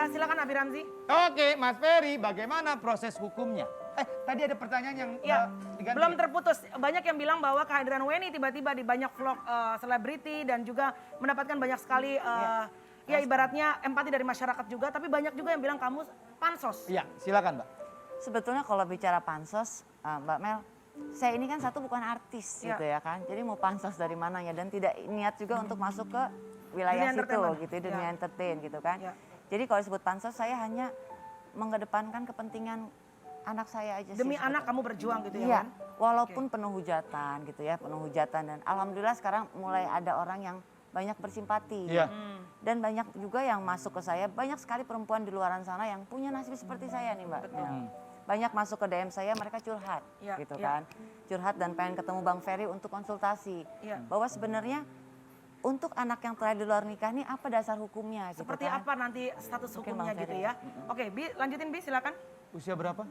silakan Abi Ramzi. Oke, Mas Ferry, bagaimana proses hukumnya? Tadi ada pertanyaan yang Ya, diganti. belum terputus. Banyak yang bilang bahwa kehadiran Weni tiba-tiba di banyak vlog selebriti dan juga mendapatkan banyak sekali ya ibaratnya empati dari masyarakat juga. Tapi banyak juga yang bilang kamu pansos. Iya, silakan Mbak. Sebetulnya kalau bicara pansos, Mbak Mel, saya ini kan satu bukan artis gitu ya kan. Jadi mau pansos dari mananya dan tidak niat juga untuk masuk ke wilayah Dunia situ entertainment. gitu, dunia entertain gitu kan. Ya. Jadi kalau disebut pansos saya hanya mengedepankan kepentingan anak saya aja sih. Demi sebetulnya. anak kamu berjuang gitu ya Iya, kan? walaupun penuh hujatan gitu ya, penuh hujatan dan alhamdulillah sekarang mulai ada orang yang banyak bersimpati. Iya. Dan banyak juga yang masuk ke saya, banyak sekali perempuan di luaran sana yang punya nasib seperti saya nih Mbak. Betul. Banyak masuk ke DM saya, mereka curhat Iya, gitu iya. kan. Curhat dan pengen ketemu Bang Ferry untuk konsultasi. Iya. Bahwa sebenarnya untuk anak yang telah di luar nikah nih apa dasar hukumnya gitu Seperti kan. apa nanti status Mungkin hukumnya Bang gitu Ferry. ya? Oke, Bi, lanjutin Bi, silakan. Usia berapa?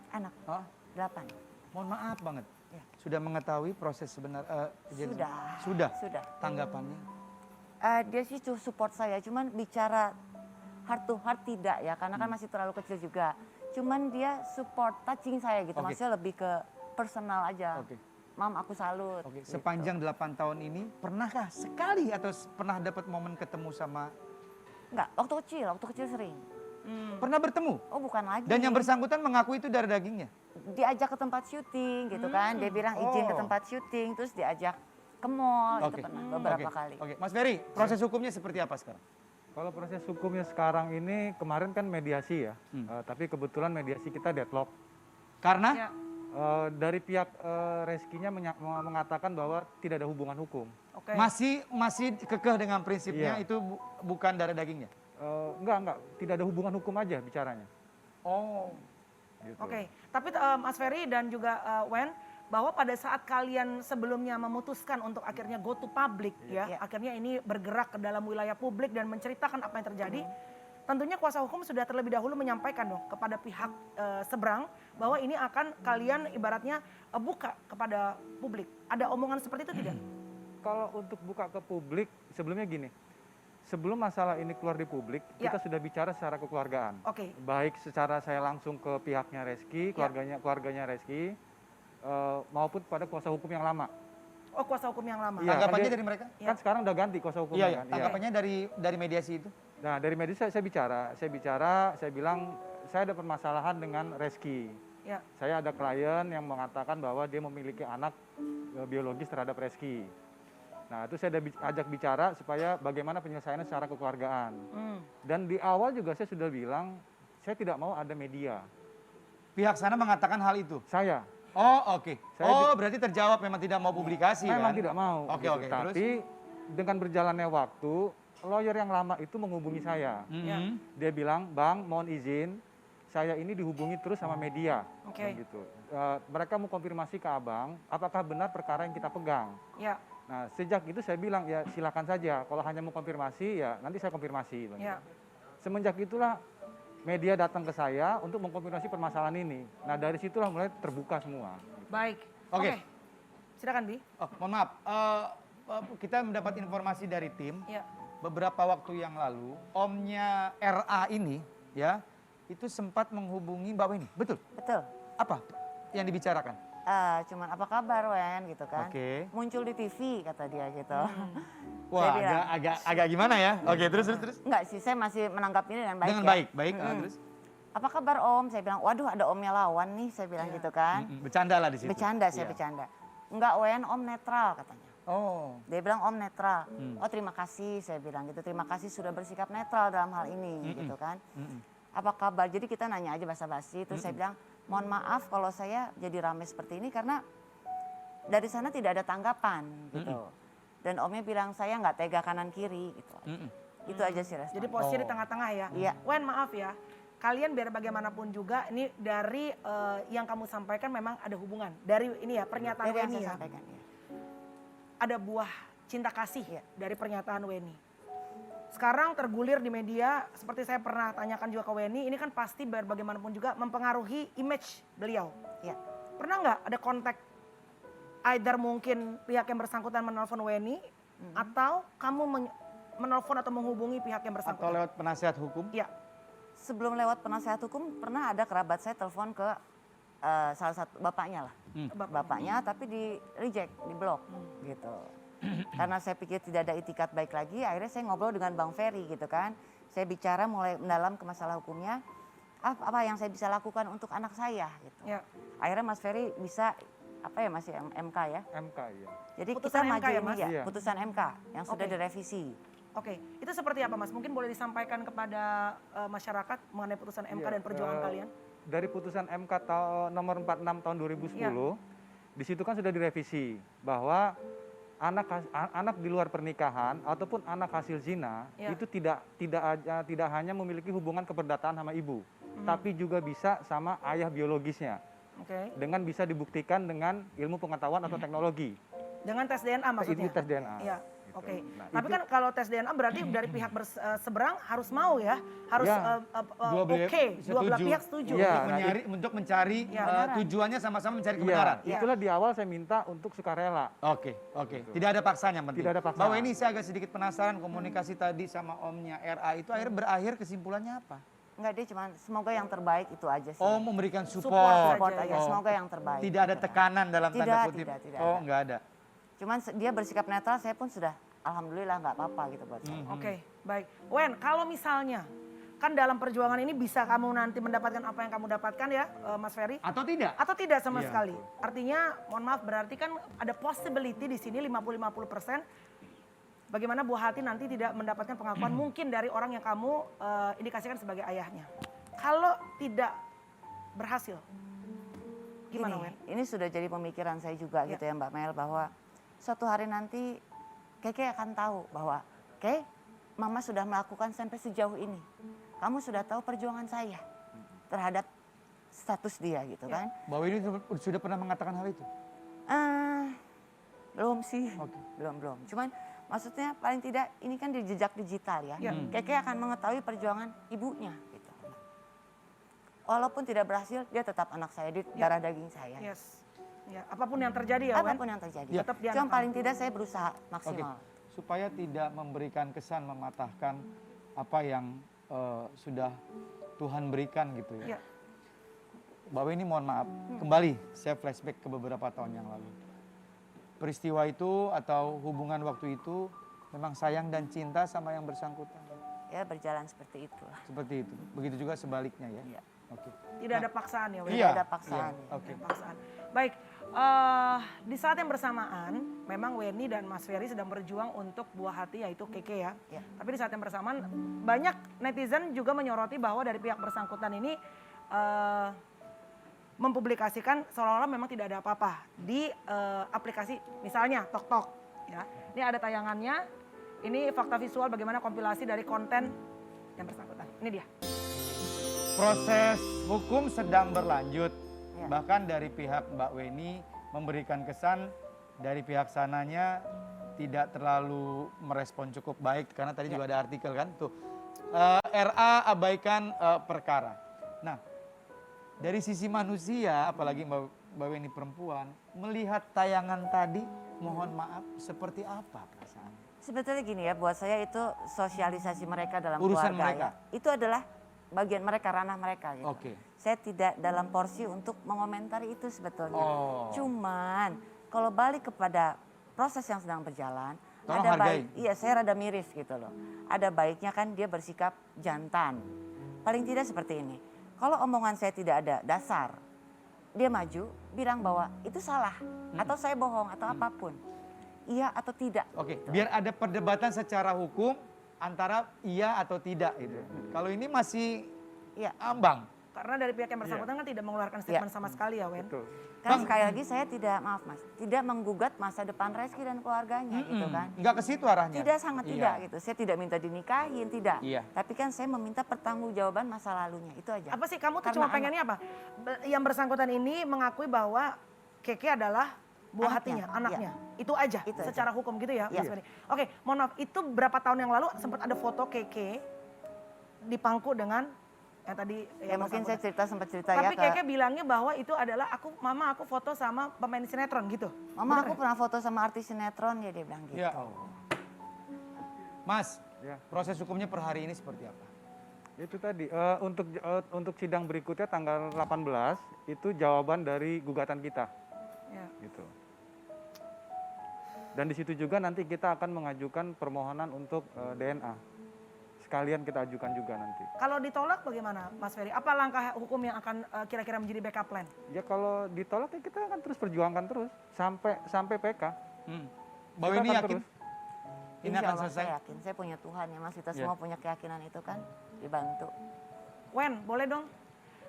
Anak, Hah? 8. Mohon maaf banget. Ya. Sudah mengetahui proses kejadian? Sudah. Sudah. Sudah. Tanggapannya? Dia sih support saya, cuman bicara heart to heart tidak ya, karena kan masih terlalu kecil juga. Cuman dia support, touching saya gitu, Oke. maksudnya lebih ke personal aja. Oke. Mam aku salut. Oke, gitu. sepanjang 8 tahun ini pernahkah sekali atau pernah dapat momen ketemu sama Enggak, waktu kecil sering. pernah bertemu? Oh bukan lagi. Dan yang bersangkutan mengaku itu darah dagingnya. Diajak ke tempat syuting gitu kan, dia bilang izin ke Oh. tempat syuting, terus diajak ke mall, Oke. itu pernah beberapa Oke. kali. Oke, Mas Ferry, proses hukumnya seperti apa sekarang? Kalau proses hukumnya sekarang ini kemarin kan mediasi ya, tapi kebetulan mediasi kita deadlock. Karena Ya. Dari pihak Reskinya mengatakan bahwa tidak ada hubungan hukum. Oke. masih kekeh dengan prinsipnya Iya. itu bukan darah dagingnya. Enggak, tidak ada hubungan hukum aja bicaranya. Oh. Gitu. Oke, tapi Mas Ferry dan juga Wen, bahwa pada saat kalian sebelumnya memutuskan untuk akhirnya go to public ya, Iya. akhirnya ini bergerak ke dalam wilayah publik dan menceritakan apa yang terjadi, tentunya kuasa hukum sudah terlebih dahulu menyampaikan dong kepada pihak seberang bahwa ini akan kalian ibaratnya buka kepada publik. Ada omongan seperti itu tidak? Kalau untuk buka ke publik, sebelumnya gini, sebelum masalah ini keluar di publik, Ya. kita sudah bicara secara kekeluargaan. Oke. Baik secara saya langsung ke pihaknya Reski, keluarganya Reski, maupun pada kuasa hukum yang lama. Oh, kuasa hukum yang lama. Iya. Tanggapannya kan dia- dari mereka? Kan sekarang udah ganti kuasa hukumnya Iya, kan. Iya. tanggapannya dari mediasi itu? Nah dari medis saya bicara, saya bilang saya ada permasalahan dengan Reski. Ya. Saya ada klien yang mengatakan bahwa dia memiliki anak biologis terhadap Reski. Nah itu saya ajak bicara supaya bagaimana penyelesaiannya secara kekeluargaan. Dan di awal juga saya sudah bilang saya tidak mau ada media. Pihak sana mengatakan hal itu. Saya Oh, oke. Saya Berarti terjawab memang tidak mau publikasi memang kan? tidak mau. Oke, gitu. oke. Terus? Tapi dengan berjalannya waktu, lawyer yang lama itu menghubungi saya. Mhm. Dia bilang, Bang, mohon izin, saya ini dihubungi terus sama media. Oke. Gitu. Mereka mau konfirmasi ke abang, apakah benar perkara yang kita pegang. Ya. Nah, sejak itu saya bilang, ya silakan saja. Kalau hanya mau konfirmasi, ya nanti saya konfirmasi. Bang. Ya. Semenjak itulah media datang ke saya untuk mengkonfirmasi permasalahan ini. Nah, dari situlah mulai terbuka semua. Baik. Oke. Silakan Bi. Oh, mohon maaf. Kita mendapat informasi dari tim. Ya. Beberapa waktu yang lalu, omnya RA ini, ya, itu sempat menghubungi Mbak Weni. Betul? Betul. Apa yang dibicarakan? Cuman apa kabar Wen gitu kan. Oke. Muncul di TV kata dia gitu. Wah, Saya bilang. agak gimana ya? Oke, terus. Enggak sih, saya masih menanggapi ini dengan baik Dengan ya. baik. Terus? Apa kabar Om? Saya bilang, waduh ada Omnya lawan nih, saya bilang gitu kan. Bercanda lah di situ. Bercanda, saya Iya. bercanda. Enggak Wen, Om netral katanya. Oh. Dia bilang Om netral. Oh terima kasih, saya bilang gitu. Terima kasih sudah bersikap netral dalam hal ini gitu kan. Apa kabar? Jadi kita nanya aja basa-basi. Terus saya bilang, mohon maaf kalau saya jadi rame seperti ini karena dari sana tidak ada tanggapan gitu. Dan Omnya bilang saya nggak tega kanan kiri gitu. Itu aja sih respon. Jadi posisi di tengah-tengah ya. Iya. Wen maaf ya, kalian biar bagaimanapun juga ini dari yang kamu sampaikan memang ada hubungan. Dari ini ya pernyataan Dari yang Weni saya ya. sampaikan ya. Ada buah cinta kasih Iya. dari pernyataan Weni. Sekarang tergulir di media, seperti saya pernah tanyakan juga ke Weni, ini kan pasti biar bagaimanapun juga mempengaruhi image beliau. Iya. Pernah nggak ada kontak, either mungkin pihak yang bersangkutan menelpon Weni, atau kamu menelpon atau menghubungi pihak yang Atau bersangkutan? lewat penasihat hukum? Iya. sebelum lewat penasehat hukum pernah ada kerabat saya telepon ke salah satu bapaknya lah. Bapaknya tapi di reject, di blok gitu. Karena saya pikir tidak ada itikat baik lagi, akhirnya saya ngobrol dengan Bang Ferry gitu kan. Saya bicara mulai mendalam ke masalah hukumnya, apa yang saya bisa lakukan untuk anak saya gitu. Ya. Akhirnya Mas Ferry bisa apa ya masih MK ya. MK ya. Jadi Putusan kita MK maju ya, ini Mas? ya, Iya. putusan MK yang sudah Oke. direvisi. Oke, itu seperti apa Mas? Mungkin boleh disampaikan kepada masyarakat mengenai putusan MK Iya, dan perjuangan kalian? Dari putusan MK nomor 46 tahun 2010, di situ kan sudah direvisi bahwa anak di luar pernikahan ataupun anak hasil zina Ya. itu tidak hanya memiliki hubungan keperdataan sama ibu, tapi juga bisa sama ayah biologisnya Oke. dengan bisa dibuktikan dengan ilmu pengetahuan atau teknologi. Dengan tes DNA maksudnya? Itu tes DNA. Iya. Gitu. Oke. Nah, Tapi itu- kan kalau tes DNA berarti dari pihak seberang harus mau ya, harus Ya. Dua belah oke, dua belah setuju. pihak setuju. Iya. Untuk mencari Ya, tujuannya sama-sama mencari Iya, kebenaran. Iya. itulah di awal saya minta untuk sukarela. Oke. Tidak ada paksaan yang penting. Tidak ada paksaan. Bahwa ini saya agak sedikit penasaran komunikasi tadi sama omnya RA itu akhirnya berakhir kesimpulannya apa? Enggak, dia cuma semoga yang terbaik itu aja sih. Oh, memberikan Support support. Support aja, aja, Oh. semoga yang terbaik. Tidak ada gitu kan. tekanan dalam tanda Tidak, kutip. tidak Oh, ada. nggak ada. Cuman dia bersikap netral, saya pun sudah alhamdulillah nggak apa-apa gitu buat saya. Oke, baik. Wen, kalau misalnya kan dalam perjuangan ini bisa kamu nanti mendapatkan apa yang kamu dapatkan ya, Mas Ferry? Atau tidak? Atau tidak sama Iya. sekali. Artinya, mohon maaf, berarti kan ada possibility di sini 50-50%. Bagaimana buah hati nanti tidak mendapatkan pengakuan mungkin dari orang yang kamu indikasikan sebagai ayahnya. Kalau tidak berhasil, gimana Wen? Ini sudah jadi pemikiran saya juga Ya. gitu ya Mbak Mel, bahwa suatu hari nanti Keke akan tahu bahwa Mama sudah melakukan sampai sejauh ini. Kamu sudah tahu perjuangan saya terhadap status dia gitu kan. Bahwa ini sudah pernah mengatakan hal itu? Belum sih, Oke. belum. Cuman maksudnya paling tidak ini kan di jejak digital ya. Ya. Keke akan mengetahui perjuangan ibunya gitu. Walaupun tidak berhasil, dia tetap anak saya, di darah daging saya. Yes. Ya, apapun yang terjadi ya Wen. Apapun yang terjadi. Ya. Tetap dia Cuma anak paling tidak saya berusaha Oke. maksimal. Supaya tidak memberikan kesan mematahkan apa yang sudah Tuhan berikan gitu ya. Ya. Bahwa ini mohon maaf, kembali saya flashback ke beberapa tahun yang lalu. Peristiwa itu atau hubungan waktu itu memang sayang dan cinta sama yang bersangkutan. Ya berjalan seperti itulah. Seperti itu. Begitu juga sebaliknya ya. Iya. Oke. Tidak ada paksaan ya Wen. Iya. ada paksaan. Iya. Oke. Ada paksaan. Baik, di saat yang bersamaan memang Weni dan Mas Ferry sedang berjuang untuk buah hati yaitu Keke ya. Ya. Tapi di saat yang bersamaan banyak netizen juga menyoroti bahwa dari pihak bersangkutan ini mempublikasikan seolah-olah memang tidak ada apa-apa di aplikasi misalnya TokTok ya. Ini ada tayangannya. Ini fakta visual bagaimana kompilasi dari konten yang bersangkutan. Ini dia. Proses hukum sedang berlanjut. Ya. Bahkan dari pihak Mbak Weni memberikan kesan dari pihak sananya tidak terlalu merespon cukup baik karena tadi juga ada artikel kan tuh RA abaikan perkara. Nah, dari sisi manusia apalagi Mbak Weni perempuan melihat tayangan tadi mohon maaf seperti apa perasaan? Sebetulnya gini ya, buat saya itu sosialisasi mereka dalam Urusan keluarga mereka. ya. Itu adalah bagian mereka, ranah mereka gitu. Oke. Saya tidak dalam porsi untuk mengomentari itu sebetulnya. Oh. Cuman kalau balik kepada proses yang sedang berjalan, Tolong ada hargai. iya saya rada miris gitu loh. Ada baiknya kan dia bersikap jantan. Paling tidak seperti ini. Kalau omongan saya tidak ada dasar, dia maju bilang bahwa itu salah atau saya bohong atau apapun. Iya atau tidak. Oke, gitu. biar ada perdebatan secara hukum antara iya atau tidak gitu. Kalau ini masih Iya. ambang. Karena dari pihak yang bersangkutan kan tidak mengeluarkan statement sama sekali ya Wen. Betul. Kan sekali lagi saya tidak, maaf Mas, tidak menggugat masa depan Reski dan keluarganya gitu kan. Enggak ke situ arahnya. Tidak, sangat Iya. tidak gitu. Saya tidak minta dinikahin, tidak. Iya. Tapi kan saya meminta pertanggungjawaban masa lalunya, itu aja. Apa sih kamu tuh Karena cuma anak. pengennya apa? Yang bersangkutan ini mengakui bahwa Keke adalah buah Anaknya, hatinya, anaknya. Itu aja Itu aja. secara hukum gitu ya, Iya. Mas Ferry. Oke, mohon maaf, itu berapa tahun yang lalu sempat ada foto Keke dipangku dengan yang tadi Ya mungkin saya sempat cerita Tapi ya Keke bilangnya bahwa itu adalah mama aku foto sama pemain sinetron gitu. Mama Benar aku ya? pernah foto sama artis sinetron ya, dia bilang gitu. Ya Allah. Mas, Ya. proses hukumnya per hari ini seperti apa? Itu tadi untuk sidang berikutnya tanggal 18 itu jawaban dari gugatan kita, Ya. gitu. Dan di situ juga nanti kita akan mengajukan permohonan untuk DNA. Sekalian kita ajukan juga nanti. Kalau ditolak bagaimana Mas Ferry? Apa langkah hukum yang akan kira-kira menjadi backup plan? Ya kalau ditolak ya kita akan terus perjuangkan terus sampai PK. Mbak Kita Weni akan yakin terus. ini Insya akan Allah selesai? saya yakin, saya punya Tuhan ya Mas, kita Ya. semua punya keyakinan itu kan, dibantu. Wen, boleh dong?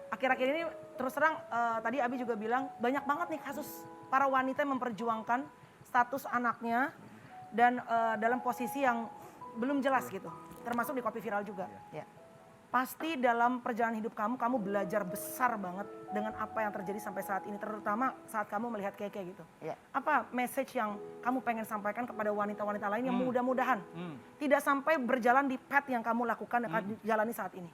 Akhir-akhir ini terus terang tadi Abi juga bilang banyak banget nih kasus para wanita yang memperjuangkan status anaknya dan dalam posisi yang belum jelas gitu. Termasuk di Kopi Viral juga. Ya. Pasti dalam perjalanan hidup kamu belajar besar banget dengan apa yang terjadi sampai saat ini. Terutama saat kamu melihat Keke gitu. Ya. Apa message yang kamu pengen sampaikan kepada wanita-wanita lain yang mudah-mudahan Hmm. tidak sampai berjalan di path yang kamu lakukan yang jalani saat ini?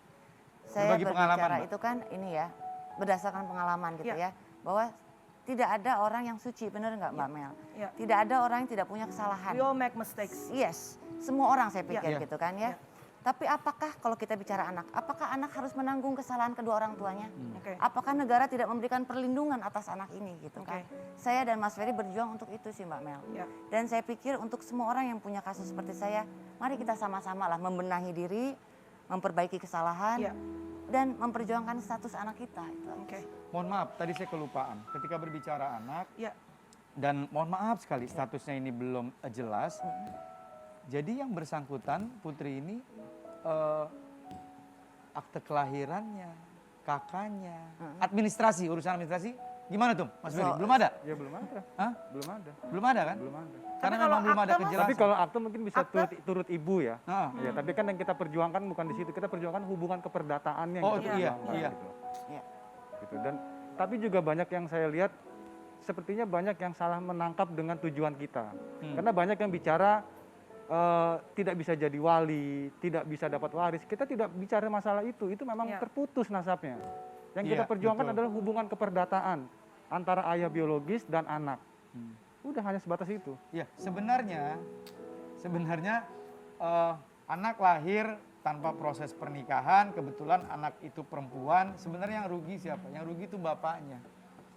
Saya Berbagi pengalaman, berbicara Mbak. itu kan ini ya, berdasarkan pengalaman gitu Ya. ya, bahwa tidak ada orang yang suci, benar nggak Mbak Mel? Ya. Tidak ada orang yang tidak punya kesalahan. We all make mistakes. Yes, semua orang saya pikir Ya. gitu kan ya. Ya. Tapi apakah kalau kita bicara anak, apakah anak harus menanggung kesalahan kedua orang tuanya? Oke. Apakah negara tidak memberikan perlindungan atas anak ini gitu kan? Oke. Saya dan Mas Ferry berjuang untuk itu sih Mbak Mel. Ya. Dan saya pikir untuk semua orang yang punya kasus seperti saya, mari kita sama-sama lah membenahi diri, memperbaiki kesalahan, Ya. dan memperjuangkan status anak kita. Itu aja. Oke. Mohon maaf, tadi saya kelupaan. Ketika berbicara anak, Ya. dan mohon maaf sekali statusnya ini belum jelas. Jadi yang bersangkutan Putri ini akte kelahirannya, kakaknya, administrasi, urusan administrasi, gimana tuh Mas Ferry? Belum ada? Ya belum ada. Hah? Belum ada. Belum ada kan? Belum ada. Karena kalau memang belum ada akte, Mas? kejelasan. Tapi kalau akte mungkin bisa Akte? turut ibu ya. Ah. Ya, tapi kan yang kita perjuangkan bukan di situ. Kita perjuangkan hubungan keperdataannya yang Oh, kita iya, perjuangkan, iya. gitu. Ya. Gitu. Dan tapi juga banyak yang saya lihat sepertinya banyak yang salah menangkap dengan tujuan kita. Karena banyak yang bicara tidak bisa jadi wali, tidak bisa dapat waris. Kita tidak bicara masalah itu memang Ya. terputus nasabnya. Yang Iya, kita perjuangkan betul. adalah hubungan keperdataan antara ayah biologis dan anak. Udah hanya sebatas itu. Ya, sebenarnya anak lahir tanpa proses pernikahan, kebetulan anak itu perempuan, sebenarnya yang rugi siapa? Yang rugi itu bapaknya.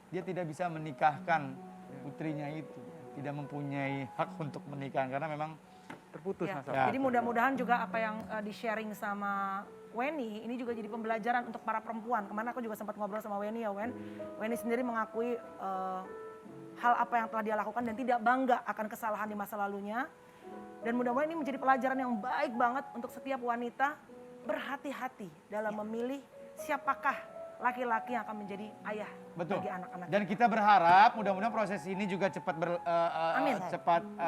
Dia tidak bisa menikahkan putrinya itu, tidak mempunyai hak untuk menikah karena memang Terputus Ya. nasabnya. Jadi mudah-mudahan juga apa yang di-sharing sama Weni ini juga jadi pembelajaran untuk para perempuan. Kemana aku juga sempat ngobrol sama Weni ya Wen. Weni sendiri mengakui hal apa yang telah dia lakukan dan tidak bangga akan kesalahan di masa lalunya. Dan mudah-mudahan ini menjadi pelajaran yang baik banget untuk setiap wanita berhati-hati dalam memilih siapakah laki-laki yang akan menjadi ayah betul. bagi anak-anak. Dan kita berharap mudah-mudahan proses ini juga cepat Amin.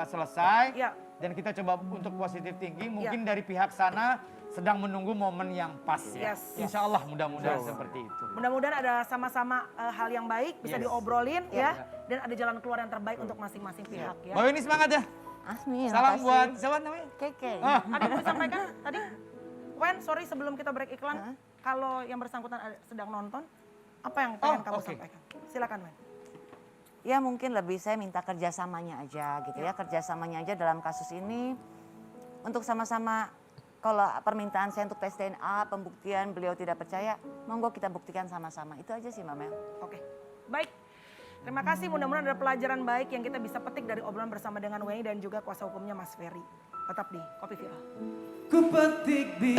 selesai. Ya. Dan kita coba untuk positive thinking, mungkin dari pihak sana sedang menunggu momen yang pas ya. Yes. Insya Allah mudah-mudahan seperti itu. Mudah-mudahan ada sama-sama hal yang baik bisa Yes. diobrolin ya. Dan ada jalan keluar yang terbaik untuk masing-masing pihak ya. Mbak Weni semangat ya. Amin. Salam makasih. buat siapa namanya? Keke. Ada yang mau disampaikan tadi? Wen, sorry sebelum kita break iklan, kalau yang bersangkutan sedang nonton, apa yang pengen kamu oke. sampaikan? Silakan Wen. Ya mungkin lebih saya minta kerjasamanya aja gitu ya, kerjasamanya aja dalam kasus ini untuk sama-sama kalau permintaan saya untuk tes DNA, pembuktian beliau tidak percaya, monggo kita buktikan sama-sama. Itu aja sih Mbak Mel. Oke, baik. Terima kasih, mudah-mudahan ada pelajaran baik yang kita bisa petik dari obrolan bersama dengan Weni dan juga kuasa hukumnya Mas Ferry. Tetap di Kopi Viral. Ku petik di